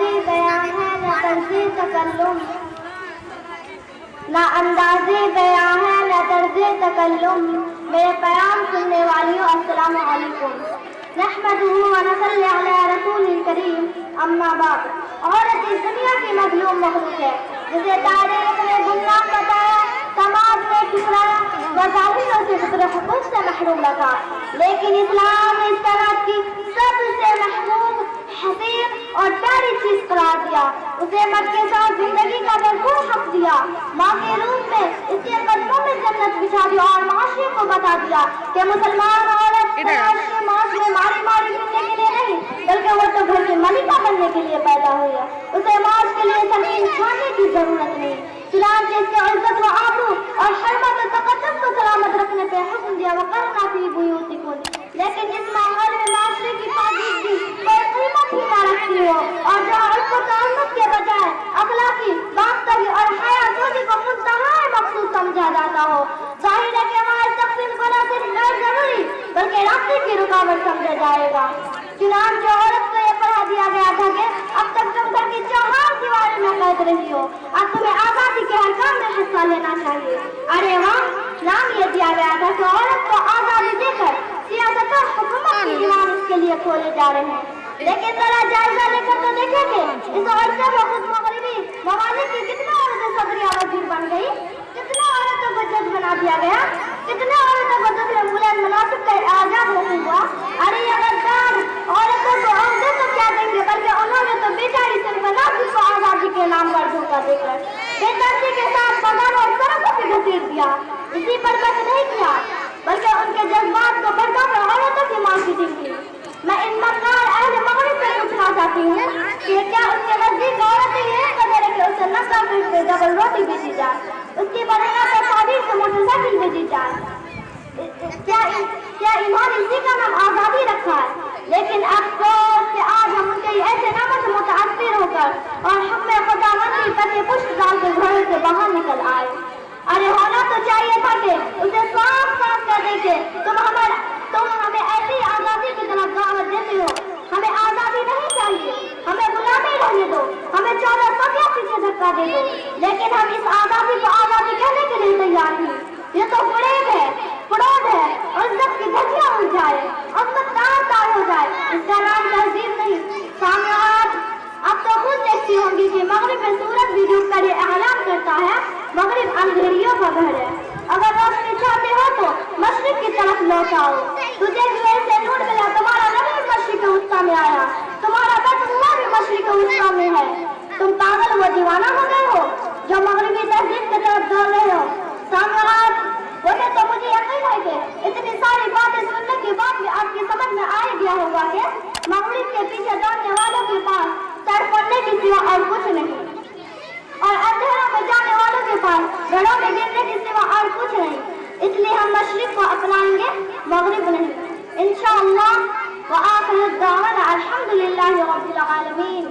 اندازی بیان ہے نہ طرزِ تکلم، نہ اندازی بیان ہے نہ طرزِ تکلم۔ میرے پیام سننے والیوں السلام علیکم۔ نحمدہ ونصلی علی رسول کریم، اما بعد۔ عورت اس دنیا کی مظلوم مخلوق ہے جسے تاریخ نے گمنام بتایا، سماج نے ٹھکرایا، وظاہروں سے فطری حقوق سے محروم رکھا، لیکن اسلام نے اس طرح کی سب سے محبوب، حسین اور پیاری چیز قرار دیا، اسے مرد کے ساتھ زندگی کا بھرپور حق دیا، ماں کے روپ میں اس کے قدموں میں جنت بچھا دیا اور معاشرے کو بتا دیا کہ مسلمان عورت معاشرے میں ماری ماری گھومنے کے لیے نہیں بلکہ وہ تو گھر کی ملکہ بننے کے لیے پیدا ہوئی ہے، اسے معاش کے لیے زمین چھوڑنے کی ضرورت نہیں، چنانچہ اس کے عزت و آبرو اور حرمت و تقدس کو سلامت رکھنے پہ حکم دیا وقرنا فی بیوتکن، لیکن اس ماحول میں معاشرے کی پاکیزگی کوئی قیمت ہی نہ رکھتی ہو اور جو عرف و تعلق کے بجائے اخلاقی باختری اور حیا زودی کو منتہا مقصود سمجھا جاتا ہو، ظاہر ہے کہ وہاں تقسیم کو نہ صرف غیر ضروری بلکہ راستے کی رکاوٹ سمجھا جائے گا۔ چنانچہ عورت کو یہ پڑھا دیا گیا تھا کہ اب تک تم گھر کی چوہار دیواری میں قید رہی ہو، اب تمہیں آزادی کے ہر کام میں حصہ لینا چاہیے۔ ارے واہ، نام یہ دیا گیا تھا کہ عورت کو آزادی دے کر سیاست اور حکومت کے ایوان اس کے لیے کھولے جا رہے ہیں، لیکن ذرا جائزہ لے کر تو دیکھیں کہ اس عرصے میں خود مغربی ممالک کی کتنے عورتیں صدریہ وزیر بن گئی، کتنے عورتوں کو جج بنا دیا گیا، کتنے عورتوں کو دوسرے بلند مناصب کا اعزاز حاصل ہوا۔ ارے یہ غدار عورتوں کو عہدے تو کیا دیں گے بلکہ انہوں نے تو بیچاری صرف مناصب کو آزادی کے نام پر دھوکہ دے کر بے دردی کے ساتھ بازاروں اور سڑکوں پہ گھسیٹ دیا۔ اسی پر بس نہیں کیا بلکہ ان کے جذبات کو بڑھا کر عورتوں کی مارکیٹنگ کی۔ میں ان مکار اہل مغرب سے پوچھنا چاہتی ہوں کہ کیا ان کے نزدیک عورتیں یہ قدر ہے کہ اسے نقل فیس پہ ڈبل روٹی بیچی جائے، اس کی بدلہ پر تعبیر سے موٹر سائیکل بیچی جائے؟ کیا انہوں نے اسی کا نام آزادی رکھا ہے؟ لیکن افسوس کہ آج ہم ان کے ایسے ناموں سے متاثر ہو کر اور حکم خداوندی پتے پشت ڈال کے گھروں سے باہر نکل آئے۔ ارے ہونا تو چاہیے تھا کہ اسے صاف صاف کہہ دیں کہ تم ہمیں ایسی آزادی کی طرف دعوت دیتے ہو، ہمیں آزادی نہیں چاہیے، ہمیں غلامی رہنے دو، ہمیں 14 صدیوں پیچھے دھکا دے دو، لیکن ہم اس آزادی کو آزادی کہنے کے لیے تیار نہیں۔ یہ تو فریب ہے، فراڈ ہے، عزت کی دھجیاں اڑ جائے، عظمت تار ہو جائے، اس کا نام تہذیب نہیں۔ سامعات، اب تو خود دیکھتی ہوں گی کہ مغرب میں سورج بھی ڈوب کر یہ اعلان کرتا ہے مغرب اندھیریوں کا گھر ہے، اگر روشنی چاہتے ہو تو مشرق کی طرف لوٹ آؤ۔ تجھے جو ایسے نور ملا، تمہارا نبی مشرق وسطیٰ میں آیا، تمہارا بیت اللہ بھی مشرق وسطیٰ میں ہے، تم پاگل و دیوانہ ہو گئے ہو جو مغربی تہذیب کی طرف دوڑ رہے ہو۔ سامعات، ویسے تو مجھے یقین ہے کہ اتنی ساری باتیں سننے کے بعد بھی آپ کی سمجھ میں آ گیا ہوگا کہ مغرب کے پیچھے دوڑنے والوں کے پاس سر پڑنے کی سوا اور کچھ نہیں، اور اندھیروں میں جانے والوں کے پاس گھروں میں گرنے کی سوا اور کچھ نہیں، اس لیے ہم مشرق کو اپنائیں گے، مغرب نہیں، انشاءاللہ۔ وآخر الدعوانا الحمدللہ رب العالمین۔